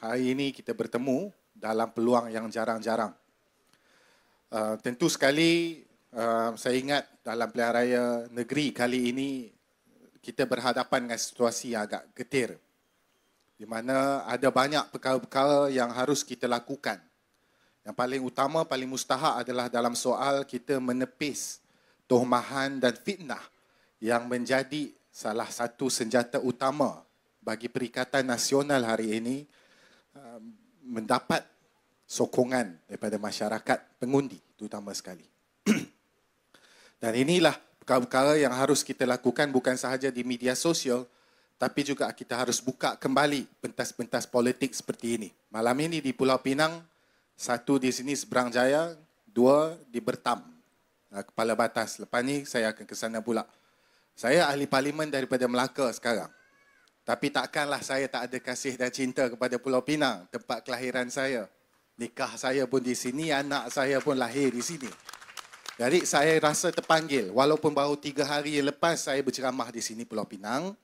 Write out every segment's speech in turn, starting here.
hari ini kita bertemu dalam peluang yang jarang-jarang. Tentu sekali saya ingat dalam pilihan raya negeri kali ini kita berhadapan dengan situasi yang agak getir, di mana ada banyak perkara-perkara yang harus kita lakukan. Yang paling utama, paling mustahak adalah dalam soal kita menepis tohmahan dan fitnah yang menjadi salah satu senjata utama bagi Perikatan Nasional hari ini mendapat sokongan daripada masyarakat pengundi terutama sekali. Dan inilah perkara-perkara yang harus kita lakukan bukan sahaja di media sosial, tapi juga kita harus buka kembali pentas-pentas politik seperti ini. Malam ini di Pulau Pinang, satu di sini Seberang Jaya, dua di Bertam, Kepala Batas. Lepas ni saya akan ke sana pula. Saya ahli parlimen daripada Melaka sekarang. Tapi takkanlah saya tak ada kasih dan cinta kepada Pulau Pinang, tempat kelahiran saya. Nikah saya pun di sini, anak saya pun lahir di sini. Jadi saya rasa terpanggil, walaupun baru 3 hari lepas saya berceramah di sini Pulau Pinang,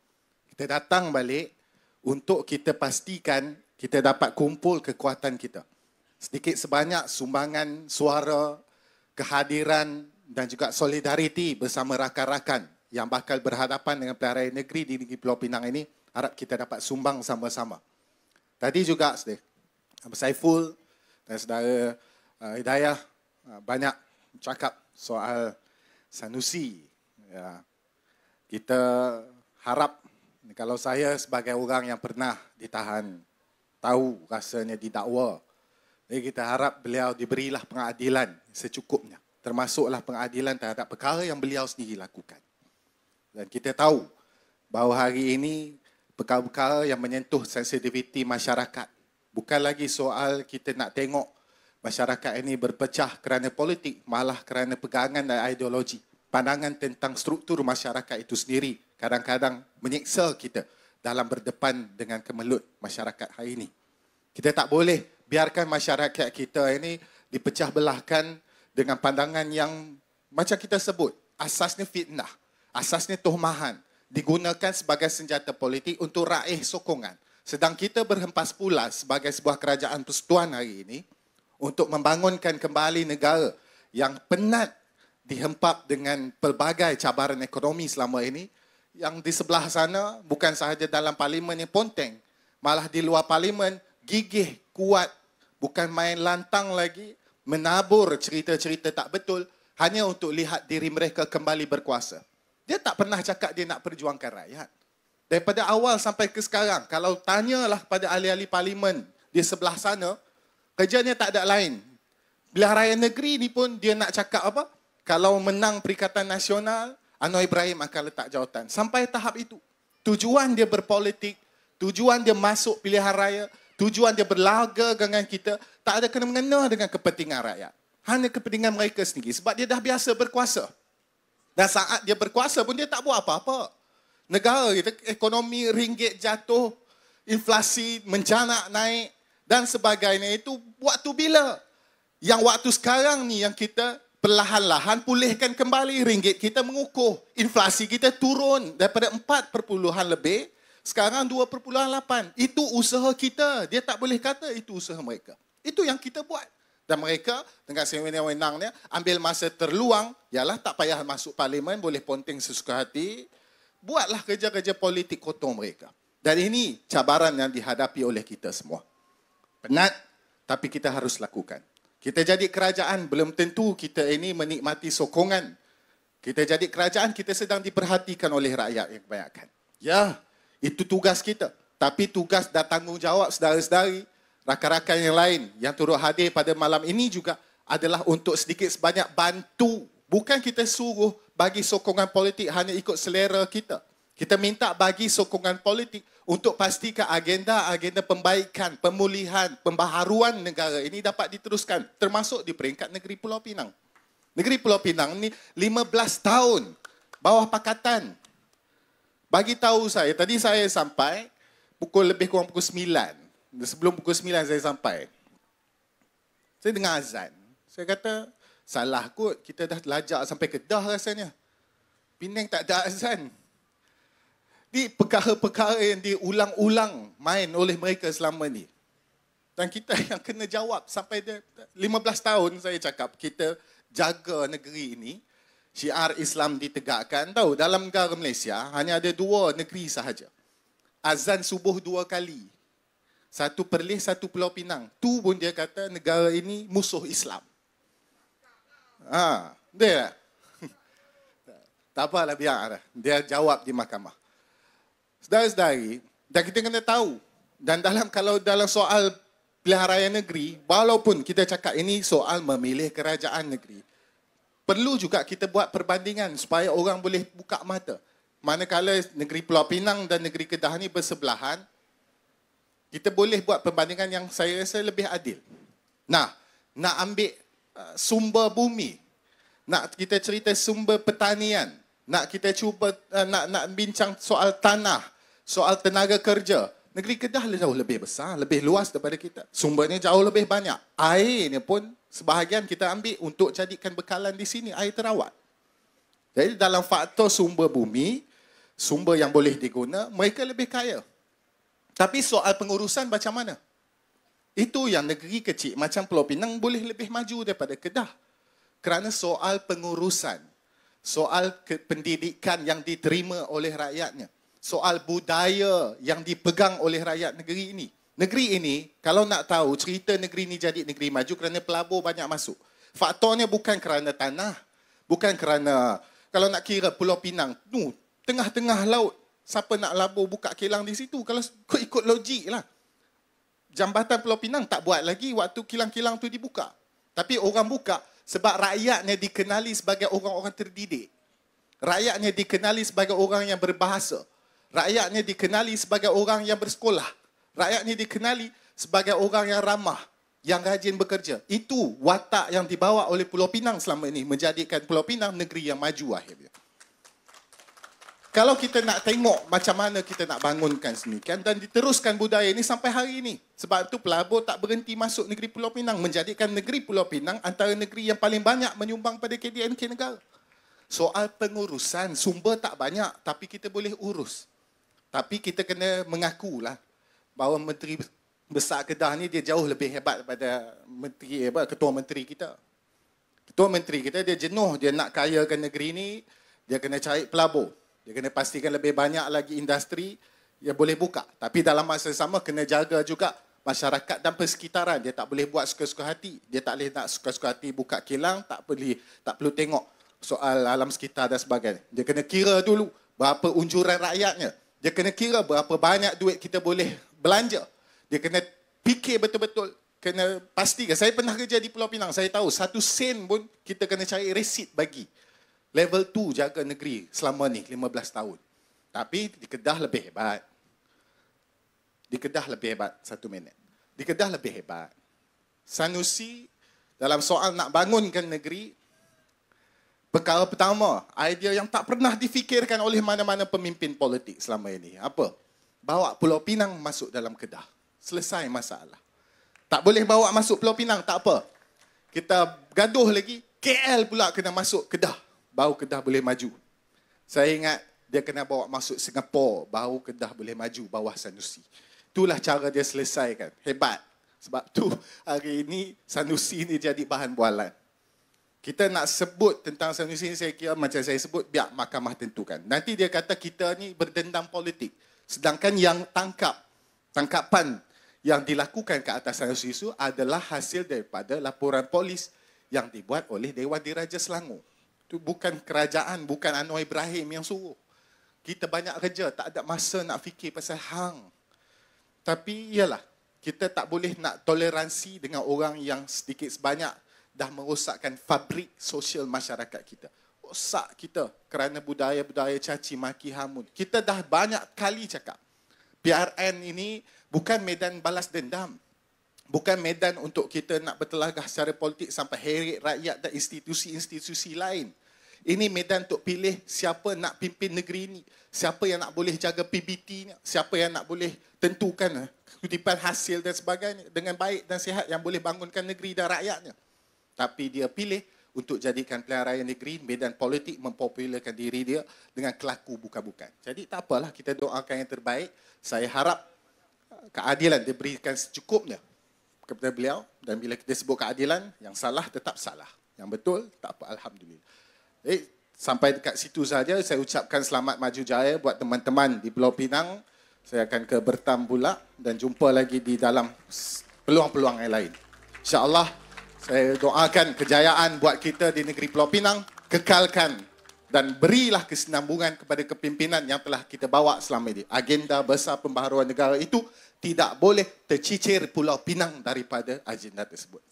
kita datang balik untuk kita pastikan kita dapat kumpul kekuatan kita. Sedikit sebanyak sumbangan suara, kehadiran dan juga solidariti bersama rakan-rakan yang bakal berhadapan dengan pilihan raya negeri di negeri Pulau Pinang ini, harap kita dapat sumbang sama-sama. Tadi juga Abang Saiful dan saudara Hidayah banyak cakap soal Sanusi. Ya. Kita harap, kalau saya sebagai orang yang pernah ditahan, tahu rasanya didakwa, jadi kita harap beliau diberilah pengadilan secukupnya, termasuklah pengadilan terhadap perkara yang beliau sendiri lakukan. Dan kita tahu bahawa hari ini perkara-perkara yang menyentuh sensitiviti masyarakat, bukan lagi soal kita nak tengok masyarakat ini berpecah kerana politik, malah kerana pegangan dan ideologi. Pandangan tentang struktur masyarakat itu sendiri kadang-kadang menyiksa kita dalam berdepan dengan kemelut masyarakat hari ini. Kita tak boleh biarkan masyarakat kita ini dipecah belahkan dengan pandangan yang macam kita sebut, asasnya fitnah, asasnya tohmahan, digunakan sebagai senjata politik untuk raih sokongan. Sedang kita berhempas pula sebagai sebuah kerajaan persekutuan hari ini untuk membangunkan kembali negara yang penat dihempap dengan pelbagai cabaran ekonomi selama ini, yang di sebelah sana bukan sahaja dalam parlimen yang ponteng, malah di luar parlimen gigih, kuat, bukan main lantang lagi, menabur cerita-cerita tak betul hanya untuk lihat diri mereka kembali berkuasa. Dia tak pernah cakap dia nak perjuangkan rakyat. Daripada awal sampai ke sekarang, kalau tanyalah pada ahli-ahli parlimen di sebelah sana, kerjanya tak ada lain. Pilihan raya negeri ni pun dia nak cakap apa? Kalau menang Perikatan Nasional, Anwar Ibrahim akan letak jawatan. Sampai tahap itu. Tujuan dia berpolitik, tujuan dia masuk pilihan raya, tujuan dia berlaga dengan kita, tak ada kena-mengena dengan kepentingan rakyat. Hanya kepentingan mereka sendiri. Sebab dia dah biasa berkuasa. Dan saat dia berkuasa pun dia tak buat apa-apa. Negara kita, ekonomi ringgit jatuh, inflasi mencanak naik dan sebagainya. Itu waktu bila? Yang waktu sekarang ni yang kita perlahan-lahan pulihkan kembali ringgit kita mengukuh. Inflasi kita turun daripada 4% lebih, sekarang 2.8. Itu usaha kita. Dia tak boleh kata itu usaha mereka. Itu yang kita buat. Dan mereka dengan sewenang-wenangnya ambil masa terluang, ialah tak payah masuk parlimen, boleh ponteng sesuka hati, buatlah kerja-kerja politik kotor mereka. Dan ini cabaran yang dihadapi oleh kita semua. Penat, tapi kita harus lakukan. Kita jadi kerajaan, belum tentu kita ini menikmati sokongan. Kita jadi kerajaan, kita sedang diperhatikan oleh rakyat yang kebanyakan. Ya, itu tugas kita. Tapi tugas dan tanggungjawab saudara-saudari, rakan-rakan yang lain yang turut hadir pada malam ini juga adalah untuk sedikit sebanyak bantu. Bukan kita suruh bagi sokongan politik hanya ikut selera kita. Kita minta bagi sokongan politik untuk pastikan agenda-agenda pembaikan, pemulihan, pembaharuan negara ini dapat diteruskan. Termasuk di peringkat negeri Pulau Pinang. Negeri Pulau Pinang ni 15 tahun bawah pakatan. Bagi tahu saya, tadi saya sampai lebih kurang pukul 9. Sebelum pukul 9 saya sampai. Saya dengar azan. Saya kata, salah kot. Kita dah lajak sampai Kedah rasanya. Penang tak ada azan. Di perkara-perkara yang diulang-ulang main oleh mereka selama ni. Dan kita yang kena jawab sampai 15 tahun saya cakap kita jaga negeri ini. Syiar Islam ditegakkan. Tahu dalam negara Malaysia hanya ada 2 negeri sahaja. Azan subuh 2 kali. Satu Perlis, satu Pulau Pinang. Tu pun dia kata negara ini musuh Islam. Dia tak apalah, biar dia jawab di mahkamah. Saudara-saudari, dan kita kena tahu. Dan kalau dalam soal pilihan raya negeri, walaupun kita cakap ini soal memilih kerajaan negeri, perlu juga kita buat perbandingan supaya orang boleh buka mata. Manakala negeri Pulau Pinang dan negeri Kedah ni bersebelahan, kita boleh buat perbandingan yang saya rasa lebih adil. Nak ambil sumber bumi, nak kita cerita sumber pertanian, nak kita cuba nak bincang soal tanah, soal tenaga kerja. Negeri Kedah jauh lebih besar, lebih luas daripada kita. Sumbernya jauh lebih banyak. Airnya pun sebahagian kita ambil untuk jadikan bekalan di sini, air terawat. Jadi dalam faktor sumber bumi, sumber yang boleh diguna, mereka lebih kaya. Tapi soal pengurusan macam mana? Itu yang negeri kecil macam Pulau Pinang boleh lebih maju daripada Kedah. Kerana soal pengurusan, soal pendidikan yang diterima oleh rakyatnya, soal budaya yang dipegang oleh rakyat negeri ini. Negeri ini, kalau nak tahu cerita negeri ini jadi negeri maju kerana pelabur banyak masuk. Faktornya bukan kerana tanah, bukan kerana, kalau nak kira Pulau Pinang, tengah-tengah laut, siapa nak labur buka kilang di situ? Kalau ikut logik lah. Jambatan Pulau Pinang tak buat lagi waktu kilang-kilang tu dibuka. Tapi orang buka sebab rakyatnya dikenali sebagai orang-orang terdidik. Rakyatnya dikenali sebagai orang yang berbahasa. Rakyatnya dikenali sebagai orang yang bersekolah. Rakyatnya dikenali sebagai orang yang ramah, yang rajin bekerja. Itu watak yang dibawa oleh Pulau Pinang selama ini, menjadikan Pulau Pinang negeri yang maju akhirnya. Kalau kita nak tengok macam mana kita nak bangunkan sedemikian dan diteruskan budaya ini sampai hari ini. Sebab itu pelabur tak berhenti masuk negeri Pulau Pinang, menjadikan negeri Pulau Pinang antara negeri yang paling banyak menyumbang pada KDNK negara. Soal pengurusan, sumber tak banyak tapi kita boleh urus. Tapi kita kena mengakulah bahawa Menteri Besar Kedah ni dia jauh lebih hebat daripada Ketua Menteri kita. Ketua Menteri kita dia jenuh, dia nak kayakan negeri ni, dia kena cari pelabur. Dia kena pastikan lebih banyak lagi industri yang boleh buka. Tapi dalam masa sama kena jaga juga masyarakat dan persekitaran. Dia tak boleh buat suka-suka hati. Dia tak boleh nak suka-suka hati buka kilang, tak perlu tengok soal alam sekitar dan sebagainya. Dia kena kira dulu berapa unjuran rakyatnya. Dia kena kira berapa banyak duit kita boleh belanja. Dia kena fikir betul-betul. Kena pastikan. Saya pernah kerja di Pulau Pinang. Saya tahu 1 sen pun kita kena cari resit bagi. Level 2 jaga negeri selama ni 15 tahun. Tapi di Kedah lebih hebat. Di Kedah lebih hebat. 1 minit. Di Kedah lebih hebat. Sanusi dalam soal nak bangunkan negeri, perkara pertama, idea yang tak pernah difikirkan oleh mana-mana pemimpin politik selama ini. Apa? Bawa Pulau Pinang masuk dalam Kedah. Selesai masalah. Tak boleh bawa masuk Pulau Pinang, tak apa. Kita gaduh lagi, KL pula kena masuk Kedah. Baru Kedah boleh maju. Saya ingat dia kena bawa masuk Singapura, baru Kedah boleh maju bawah Sanusi. Itulah cara dia selesaikan. Hebat. Sebab tu hari ini Sanusi ni jadi bahan bualan. Kita nak sebut tentang Sanusi ni, saya kira macam saya sebut, biar mahkamah tentukan. Nanti dia kata kita ni berdendam politik. Sedangkan yang tangkapan yang dilakukan ke atas Sanusi itu adalah hasil daripada laporan polis yang dibuat oleh Dewan Diraja Selangor. Itu bukan kerajaan, bukan Anwar Ibrahim yang suruh. Kita banyak kerja, tak ada masa nak fikir pasal hang. Tapi iyalah, kita tak boleh nak toleransi dengan orang yang sedikit sebanyak dah merosakkan fabrik sosial masyarakat kita. Rosak kita kerana budaya-budaya caci maki hamun. Kita dah banyak kali cakap. PRN ini bukan medan balas dendam. Bukan medan untuk kita nak bertelagah secara politik sampai heret rakyat dan institusi-institusi lain. Ini medan untuk pilih siapa nak pimpin negeri ini. Siapa yang nak boleh jaga PBT-nya. Siapa yang nak boleh tentukan kutipan hasil dan sebagainya dengan baik dan sihat yang boleh bangunkan negeri dan rakyatnya. Tapi dia pilih untuk jadikan pilihan raya negeri, medan politik mempopularkan diri dia dengan kelaku bukan-bukan. Jadi tak apalah, kita doakan yang terbaik. Saya harap keadilan diberikan secukupnya kepada beliau, dan bila kita sebut keadilan, yang salah tetap salah, yang betul tak apa, alhamdulillah. Sampai dekat situ saja, saya ucapkan selamat maju jaya buat teman-teman di Pulau Pinang. Saya akan ke Bertam pula dan jumpa lagi di dalam peluang-peluang yang lain. InsyaAllah, saya doakan kejayaan buat kita di negeri Pulau Pinang, kekalkan dan berilah kesinambungan kepada kepimpinan yang telah kita bawa selama ini. Agenda besar pembaharuan negara itu tidak boleh tercicir Pulau Pinang daripada agenda tersebut.